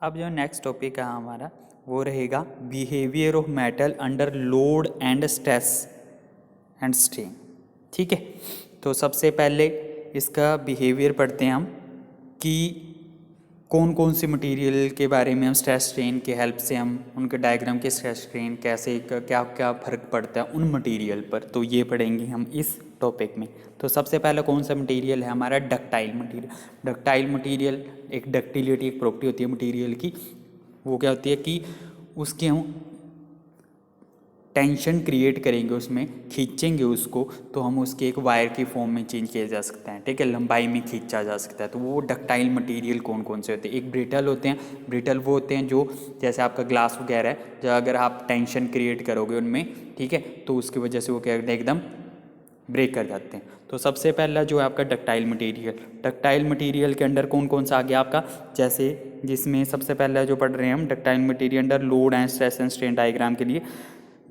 अब जो next topic है हमारा वो रहेगा behaviour of metal under load and stress and strain. ठीक है, तो सबसे पहले इसका बिहेवियर पढ़ते हैं हम कि कौन कौन सी मटेरियल के बारे में हम स्ट्रेस स्ट्रेन के हेल्प से हम उनके डायग्राम के स्ट्रेस स्ट्रेन कैसे क्या क्या फ़र्क पड़ता है उन मटेरियल पर, तो ये पढ़ेंगे हम इस टॉपिक में। तो सबसे पहले कौन सा मटेरियल है हमारा डक्टाइल मटेरियल। डक्टाइल मटेरियल एक डक्टिलिटी एक प्रॉपर्टी होती है मटेरियल की, वो क्या होती है कि उसके हम टेंशन क्रिएट करेंगे, उसमें खींचेंगे उसको तो हम उसके एक वायर की फॉर्म में चेंज किया जा सकता है। ठीक है, लंबाई में खींचा जा सकता है। तो वो डक्टाइल मटेरियल कौन कौन से होते हैं, एक ब्रिटल होते हैं। ब्रिटल वो होते हैं जो जैसे आपका ग्लास वगैरह है, जो अगर आप टेंशन क्रिएट करोगे उनमें, ठीक है, तो उसकी वजह से वो क्या करते हैं, एकदम ब्रेक कर जाते हैं। तो सबसे पहला जो है आपका डक्टाइल मटेरियल। डक्टाइल मटेरियल के अंडर कौन कौन सा आ गया आपका, जैसे जिसमें सबसे पहला जो पढ़ रहे हैं हम ductile material under load and stress and strain diagram के लिए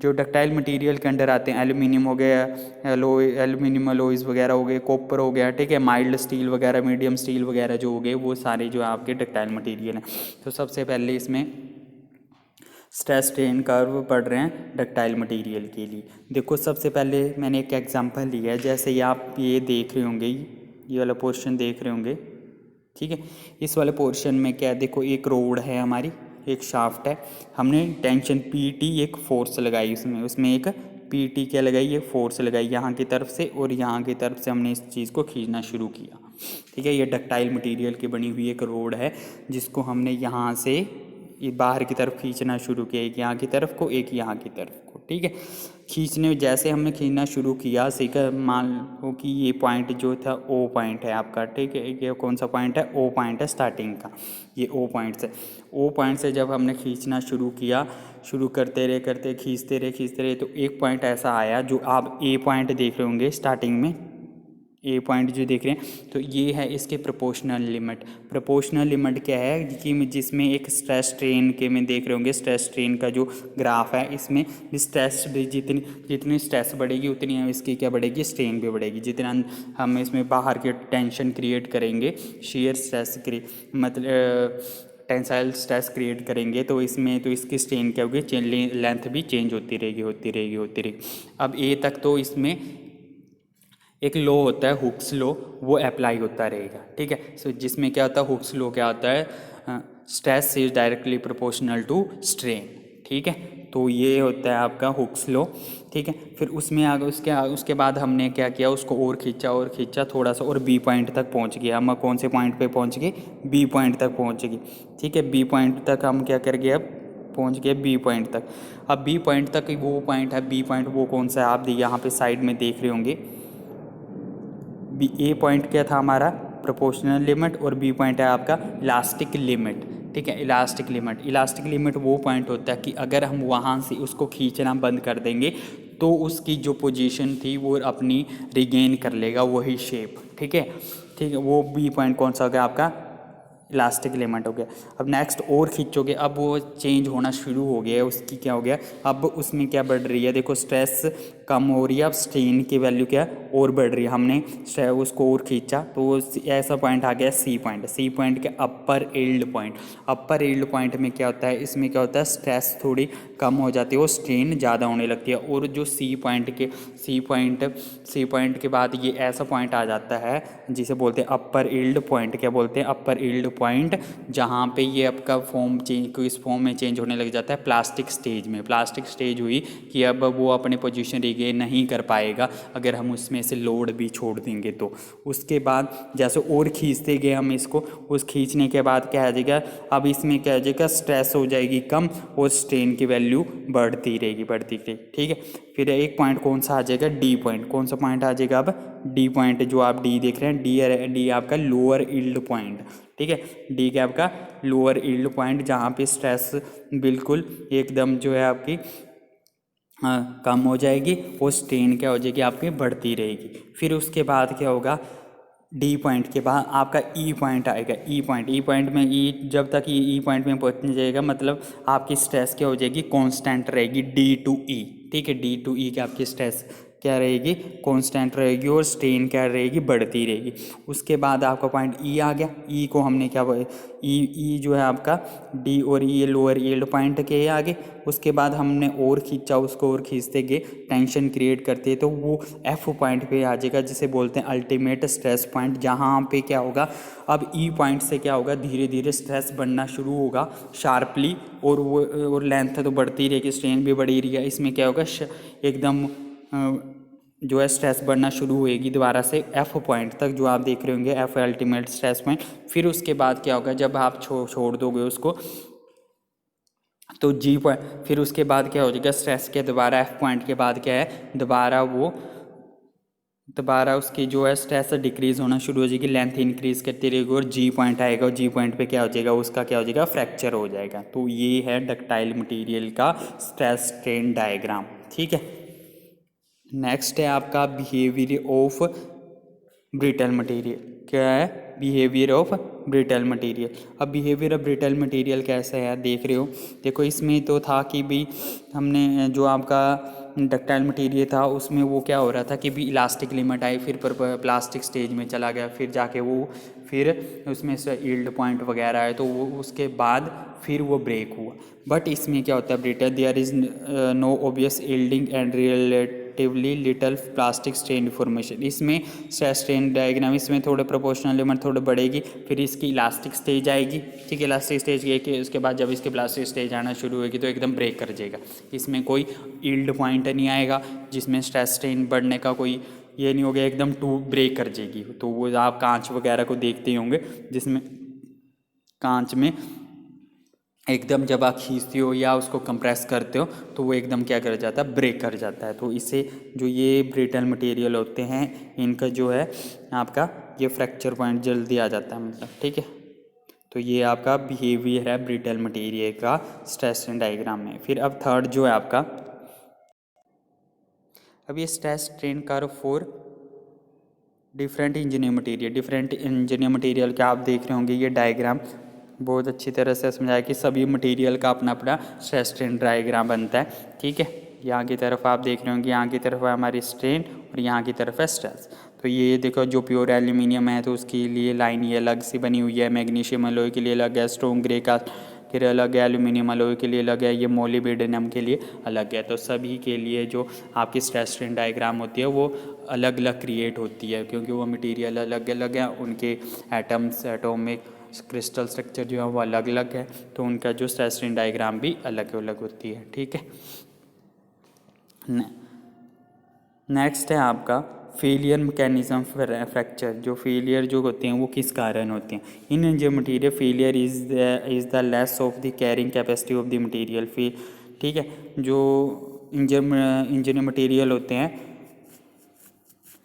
जो डक्टाइल मटेरियल के अंडर आते हैं, एल्यूमिनियम हो गया, एल्यूमिनियम अलॉयज़ वगैरह हो गए, कॉपर हो गया, ठीक है, माइल्ड स्टील वगैरह, मीडियम स्टील वगैरह जो हो गए, वो सारे जो आपके डक्टाइल मटेरियल हैं। तो सबसे पहले इसमें स्ट्रेस स्ट्रेन कर्व पढ़ रहे हैं डक्टाइल मटेरियल के लिए। देखो सबसे पहले मैंने एक एग्जांपल लिया है, जैसे ये आप ये देख रहे होंगे, ये वाला पोर्शन देख रहे होंगे, ठीक है। इस वाले पोर्शन में क्या है, देखो एक रोड है हमारी, एक शाफ्ट है, हमने टेंशन पीटी एक फोर्स लगाई उसमें एक पीटी क्या लगाई, एक फोर्स लगाई यहाँ की तरफ से और यहाँ की तरफ से हमने इस चीज़ को खींचना शुरू किया। ठीक है, ये डक्टाइल मटेरियल की बनी हुई एक रोड है जिसको हमने यहाँ से ये बाहर की तरफ खींचना शुरू किया, एक यहाँ की तरफ को एक यहाँ की तरफ को। ठीक है, खींचने जैसे हमने खींचना शुरू किया, सीखा मान लो कि ये पॉइंट जो था ओ पॉइंट है आपका, ठीक है, ये कौन सा पॉइंट है, ओ पॉइंट है स्टार्टिंग का, ये ओ पॉइंट से जब हमने खींचना शुरू किया, शुरू करते रहे खींचते रहे तो एक पॉइंट ऐसा आया जो आप ए पॉइंट देख रहे होंगे स्टार्टिंग में, ए पॉइंट जो देख रहे हैं, तो ये है इसके प्रोपोर्शनल लिमिट। प्रोपोर्शनल लिमिट क्या है कि जिसमें एक स्ट्रेस स्ट्रेन के में देख रहे होंगे, स्ट्रेस स्ट्रेन का जो ग्राफ है, इसमें स्ट्रेस जितनी स्ट्रेस बढ़ेगी उतनी इसकी क्या बढ़ेगी, स्ट्रेन भी बढ़ेगी। जितना हम इसमें बाहर के टेंशन क्रिएट करेंगे, शेयर स्ट्रेस मतलब टेंसाइल स्ट्रेस क्रिएट करेंगे, तो इसमें तो इसकी स्ट्रेन क्या होगी, लेंथ भी चेंज होती रहेगी। अब ए तक तो इसमें एक लॉ होता है हुक्स लॉ, वो अप्लाई होता रहेगा। ठीक है, सो जिसमें क्या होता है, हुक्स लॉ क्या होता है, stress is directly proportional to strain. ठीक है, तो ये होता है आपका हुक्स लॉ। ठीक है, फिर उसमें आगे उसके बाद हमने क्या किया, उसको और खींचा थोड़ा सा और बी पॉइंट तक पहुंच गया। हम कौन से पॉइंट पे पहुंच गए, बी पॉइंट तक पहुंच गए। ठीक है, बी पॉइंट तक हम क्या कर गए, अब पहुंच गए बी पॉइंट तक। अब बी पॉइंट तक वो पॉइंट है, बी पॉइंट वो कौन सा है, आप यहाँ पे साइड में देख रहे होंगे। बी ए पॉइंट क्या था हमारा, प्रोपोर्शनल लिमिट, और बी पॉइंट है आपका इलास्टिक लिमिट। ठीक है, इलास्टिक लिमिट वो पॉइंट होता है कि अगर हम वहाँ से उसको खींचना बंद कर देंगे तो उसकी जो पोजीशन थी वो अपनी रिगेन कर लेगा, वही शेप। ठीक है, वो बी पॉइंट कौन सा हो गया आपका, इलास्टिक लिमिट हो गया। अब नेक्स्ट और खींचोगे, अब वो चेंज होना शुरू हो गया है, उसकी क्या हो गया, अब उसमें क्या बढ़ रही है, देखो स्ट्रेस कम हो रही है, अब स्ट्रेन की वैल्यू क्या और बढ़ रही है। हमने उसको और खींचा तो ऐसा पॉइंट आ गया सी पॉइंट के अपर यील्ड पॉइंट में क्या होता है, इसमें क्या होता है, स्ट्रेस थोड़ी कम हो जाती है, वो स्ट्रेन ज़्यादा होने लगती है। और जो सी पॉइंट के बाद ये ऐसा पॉइंट आ जाता है जिसे बोलते हैं अपर यील्ड पॉइंट। क्या बोलते हैं, अपर यील्ड पॉइंट, जहाँ पे ये आपका फॉर्म चेंज इस फॉर्म में चेंज होने लग जाता है प्लास्टिक स्टेज हुई कि अब वो अपने पोजीशन रिगेन नहीं कर पाएगा अगर हम उसमें से लोड भी छोड़ देंगे। तो उसके बाद जैसे और खींचते गए हम इसको, उस खींचने के बाद क्या आ जाएगा, अब इसमें क्या आ जाएगा, स्ट्रेस हो जाएगी कम और स्ट्रेन की वैल्यू बढ़ती रहेगी। ठीक है, फिर एक पॉइंट कौन सा आ जाएगा, डी पॉइंट। कौन सा पॉइंट आ जाएगा, अब डी पॉइंट, जो आप डी देख रहे हैं, डी आपका लोअर यील्ड पॉइंट। ठीक है, डी क्या आपका लोअर यील्ड पॉइंट, जहाँ पे स्ट्रेस बिल्कुल एकदम जो है आपकी कम हो जाएगी और स्ट्रेन क्या हो जाएगी आपकी बढ़ती रहेगी। फिर उसके बाद क्या होगा, डी पॉइंट के बाद आपका ई पॉइंट आएगा। ई पॉइंट में जब तक ई पॉइंट में पहुंच जाएगा मतलब आपकी स्ट्रेस क्या हो जाएगी, कांस्टेंट रहेगी, डी टू ई। ठीक है, डी टू ई की आपकी स्ट्रेस क्या रहेगी, कांस्टेंट रहेगी और स्ट्रेन क्या रहेगी, बढ़ती रहेगी। उसके बाद आपका पॉइंट ई आ गया। ई को हमने क्या बोले, ई जो है आपका डी और ये लोअर यील्ड पॉइंट के आगे। उसके बाद हमने और खींचा, उसको और खींचते गए, टेंशन क्रिएट करते तो वो एफ पॉइंट पे आ जाएगा, जिसे बोलते हैं अल्टीमेट स्ट्रेस पॉइंट। जहाँ पे क्या होगा, अब ई पॉइंट से क्या होगा, धीरे धीरे स्ट्रेस बढ़ना शुरू होगा शार्पली, और वो और लेंथ तो बढ़ती रहेगी, स्ट्रेन भी बढ़ी रही है। इसमें क्या होगा, एकदम जो है स्ट्रेस बढ़ना शुरू होएगी दोबारा से एफ पॉइंट तक, जो आप देख रहे होंगे एफ अल्टीमेट स्ट्रेस पॉइंट। फिर उसके बाद क्या होगा, जब आप छोड़ दोगे उसको तो जी पॉइंट, फिर उसके बाद क्या हो जाएगा, स्ट्रेस के दोबारा एफ पॉइंट के बाद क्या है, दोबारा उसकी जो है स्ट्रेस डिक्रीज होना शुरू हो जाएगी, लेंथ इंक्रीज करती रहेगी और जी पॉइंट आएगा, और जी पॉइंट पे क्या हो जाएगा, उसका क्या हो जाएगा, फ्रैक्चर हो जाएगा। तो ये है डक्टाइल मटेरियल का स्ट्रेस स्ट्रेन डायग्राम। ठीक है, नेक्स्ट है आपका बिहेवियर ऑफ ब्रिटल मटेरियल। क्या है, बिहेवियर ऑफ ब्रिटल मटेरियल। अब बिहेवियर ऑफ ब्रिटल मटेरियल कैसा है, देख रहे हो, देखो इसमें तो था कि भी हमने जो आपका डक्टाइल मटेरियल था उसमें वो क्या हो रहा था कि भी इलास्टिक लिमिट आई, फिर प्लास्टिक स्टेज में चला गया, फिर जाके वो फिर उसमें से यील्ड पॉइंट वगैरह है, तो वो उसके बाद फिर वो ब्रेक हुआ। बट इसमें क्या होता है, brittle there is no obvious yielding and relatively little plastic strain deformation. इसमें स्ट्रेस स्ट्रेन डायग्राम इसमें थोड़े प्रोपोर्शनल लिमिट थोड़े बढ़ेगी, फिर इसकी इलास्टिक स्टेज आएगी। ठीक है, इलास्टिक स्टेज ये कि उसके बाद जब इसकी प्लास्टिक स्टेज आना शुरू होगी तो एकदम ब्रेक कर जाएगा। इसमें कोई यील्ड पॉइंट नहीं आएगा, जिसमें स्ट्रेस स्ट्रेन बढ़ने का कोई ये नहीं हो गया, एकदम टू ब्रेक कर जाएगी। तो वो आप कांच वगैरह को देखते ही होंगे, जिसमें कांच में एकदम जब आप खींचते हो या उसको कंप्रेस करते हो तो वो एकदम क्या कर जाता है, ब्रेक कर जाता है। तो इससे जो ये ब्रिटल मटेरियल होते हैं, इनका जो है आपका ये फ्रैक्चर पॉइंट जल्दी आ जाता है, मतलब। ठीक है, तो ये आपका बिहेवियर है ब्रिटल मटेरियल का स्ट्रेस स्ट्रेन डायग्राम में। फिर अब थर्ड जो है आपका, अब ये stress strain curve for different engineer material. Different engineer material का आप देख रहे होंगे, ये डायग्राम बहुत अच्छी तरह से समझाया कि सभी मटेरियल का अपना अपना स्ट्रेस स्ट्रेन डायग्राम बनता है। ठीक है, यहाँ की तरफ आप देख रहे होंगे, यहाँ की तरफ है हमारी स्ट्रेन और यहाँ की तरफ है स्ट्रेस। तो ये देखो, जो प्योर एल्यूमिनियम है तो उसके लिए लाइन ये अलग सी बनी हुई है, मैग्नीशियम अलॉय के लिए अलग है, स्ट्रॉन्ग ग्रे का के लिए अलग है, एल्यूमिनियम अलॉय के लिए अलग है, ये मोलिब्डेनम के लिए अलग है। तो सभी के लिए जो आपकी स्ट्रेस स्ट्रेन डायग्राम होती है वो अलग अलग क्रिएट होती है, क्योंकि वो मटेरियल अलग अलग है, उनके एटम्स, एटॉमिक क्रिस्टल स्ट्रक्चर जो है वो अलग अलग है, तो उनका जो स्ट्रेस स्ट्रेन डायग्राम भी अलग अलग होती है। ठीक है, नेक्स्ट है आपका फेलियर मैकेनिज्म फ्रैक्चर। जो फेलियर जो होते हैं वो किस कारण होते हैं। इन जो material failure is the less of the carrying capacity of the material. ठीक है, जो इंजन मटेरियल होते हैं,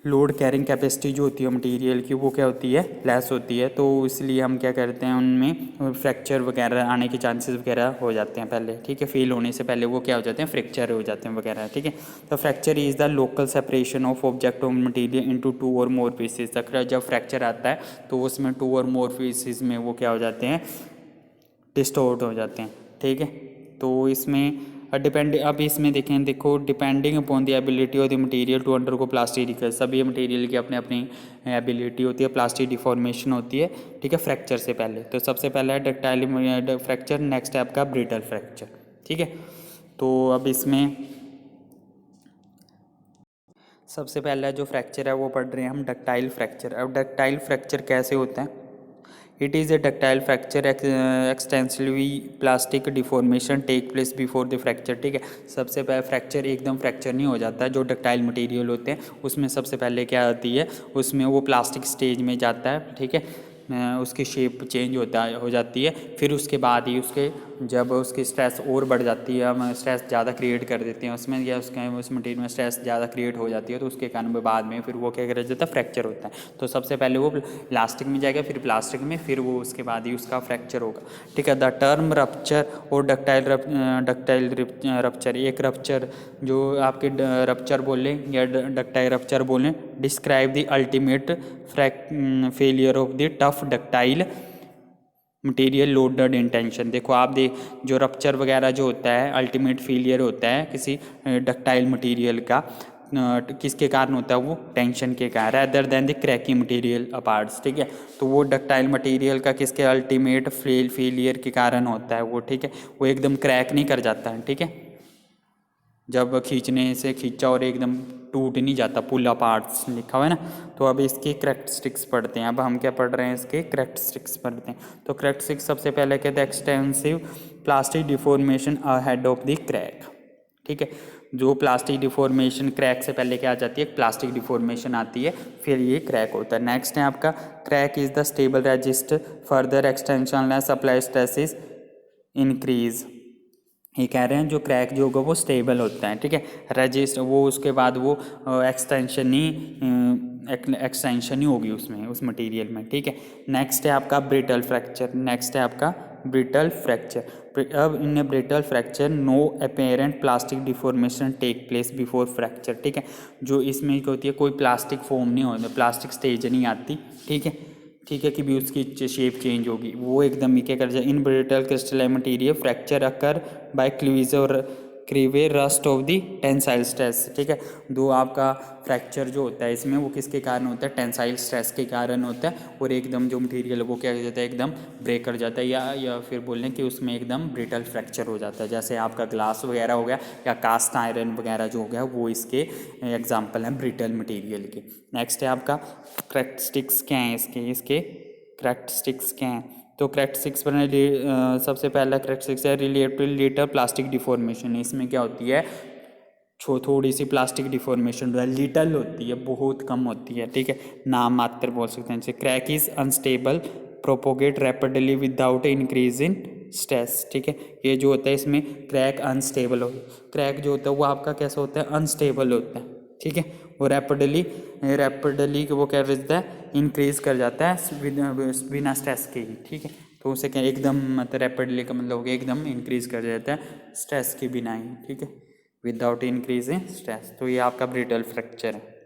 लोड कैरिंग कैपेसिटी जो होती है मटेरियल की वो क्या होती है, लेस होती है, तो इसलिए हम क्या करते हैं, उनमें फ्रैक्चर वगैरह आने के चांसेस वगैरह हो जाते हैं पहले। ठीक है, फेल होने से पहले वो क्या हो जाते हैं, फ्रैक्चर हो जाते हैं वगैरह। ठीक है, तो fracture is the local separation of object of material into 2 और मोर पीसेस तक। जब फ्रैक्चर आता है तो उसमें 2 और मोर पीसेस में वो क्या हो जाते हैं, डिस्टोर्ट हो जाते हैं। ठीक है, तो इसमें अब इसमें देखो depending upon the ability of the material to undergo plastic deformation. सभी मटेरियल की अपनी अपनी एबिलिटी होती है, प्लास्टिक डिफॉर्मेशन होती है। ठीक है, फ्रैक्चर से पहले तो सबसे पहला है डक्टाइल फ्रैक्चर, नेक्स्ट है आपका ब्रिटल फ्रैक्चर। ठीक है, तो अब इसमें सबसे पहला जो फ्रैक्चर है वो पढ़ रहे हैं हम, डक्टाइल फ्रैक्चर। अब डक्टाइल फ्रैक्चर कैसे होता है, it is a ductile fracture, extensively plastic deformation take place before the fracture. ठीक है, सबसे पहले फ्रैक्चर एकदम फ्रैक्चर नहीं हो जाता है। जो डक्टाइल मटेरियल होते हैं उसमें सबसे पहले क्या आती है, उसमें वो प्लास्टिक स्टेज में जाता है। ठीक है, उसकी शेप चेंज हो जाती है, फिर उसके बाद ही उसके जब उसकी स्ट्रेस और बढ़ जाती है, हम स्ट्रेस ज़्यादा क्रिएट कर देते हैं उसमें, या उस मटेरियल में स्ट्रेस ज़्यादा क्रिएट हो जाती है, तो उसके कारण बाद में फिर वो क्या कर जाता है, फ्रैक्चर होता है। तो सबसे पहले वो प्लास्टिक में जाएगा, फिर प्लास्टिक में, फिर वो उसके बाद ही उसका फ्रैक्चर होगा। ठीक है, द टर्म रप्चर और डक्टाइल रप्चर, एक रप्चर जो आपके रप्चर बोलें या डक्टाइल रप्चर बोलें, describe the ultimate failure of the tough ductile material loaded in tension. देखो आप जो रप्चर वगैरह जो होता है, अल्टीमेट फेलियर होता है किसी डक्टाइल मटेरियल का, किसके कारण होता है वो, टेंशन के कारण, other than the cracky material अपार्ट्स, ठीक है। तो वो डक्टाइल मटेरियल का किसके अल्टीमेट फेलियर के कारण होता है वो, ठीक है। वो एकदम क्रैक नहीं कर जाता है, ठीक है, जब खींचने से खींचा और एकदम टूट नहीं जाता, पुल अपार्ट्स लिखा हुआ है ना। तो अब इसके करैक्टरिस्टिक्स पढ़ते हैं। अब हम क्या पढ़ रहे हैं, इसके करैक्टरिस्टिक्स पढ़ते हैं। तो करैक्टरिस्टिक्स सबसे पहले कहते हैं extensive plastic deformation ahead of the crack, ठीक है। जो प्लास्टिक डिफॉर्मेशन, क्रैक से पहले क्या आ जाती है, प्लास्टिक डिफॉर्मेशन आती है, फिर ये क्रैक होता है। नेक्स्ट है आपका crack is the stable resist further extension supply stresses increase. ये कह रहे हैं जो क्रैक जो होगा वो स्टेबल होता है, ठीक है, रजिस्ट वो उसके बाद वो एक्सटेंशन ही होगी उसमें, उस मटेरियल में, ठीक है। नेक्स्ट है आपका ब्रिटल फ्रैक्चर, नेक्स्ट है आपका ब्रिटल फ्रैक्चर। अब in brittle fracture no apparent plastic deformation take place before fracture, ठीक है। जो इसमें क्या होती है, कोई प्लास्टिक फॉर्म नहीं होता, प्लास्टिक स्टेज नहीं आती, ठीक है, ठीक है, कि भी उसकी शेप चेंज होगी, वो एकदम ही क्या कर जाए। In brittle crystalline material fracture occur by cleavage और क्रीवे रस्ट ऑफ दी टेंसाइल स्ट्रेस, ठीक है। दो आपका फ्रैक्चर जो होता है इसमें वो किसके कारण होता है, टेंसाइल स्ट्रेस के कारण होता है, और एकदम जो मटेरियल वो क्या हो जाता है, एकदम ब्रेक कर जाता है, या फिर बोल लें कि उसमें एकदम ब्रिटल फ्रैक्चर हो जाता है। जैसे आपका ग्लास वगैरह हो गया या कास्ट आयरन वगैरह जो हो गया, वो इसके एग्जाम्पल हैं ब्रिटल मटीरियल के। नेक्स्ट है आपका करैक्टरिस्टिक्स क्या हैं इसके करैक्टरिस्टिक्स क्या हैं। तो करैक्टरिस्टिक्स पर सबसे पहला करैक्टरिस्टिक्स है रिलेटिव लेटर प्लास्टिक डिफॉर्मेशन। इसमें क्या होती है, थोड़ी सी प्लास्टिक डिफॉर्मेशन जो है लिटल होती है, बहुत कम होती है, ठीक है, नाम मात्र बोल सकते हैं। जैसे crack is unstable propagate rapidly without increase in stress, ठीक है। ये जो होता है इसमें क्रैक अनस्टेबल हो, क्रैक जो होता है वो आपका कैसा होता है, अनस्टेबल होता है, ठीक है। वो रैपिडली वो क्या करता है, इंक्रीज कर जाता है बिना स्ट्रेस के ही, ठीक है। तो उसे क्या एकदम मतलब रैपिडली का मतलब हो गया एकदम इंक्रीज कर जाता है स्ट्रेस के बिना ही, ठीक है, विदाउट इंक्रीज इन स्ट्रेस। तो ये आपका ब्रिटल फ्रैक्चर है।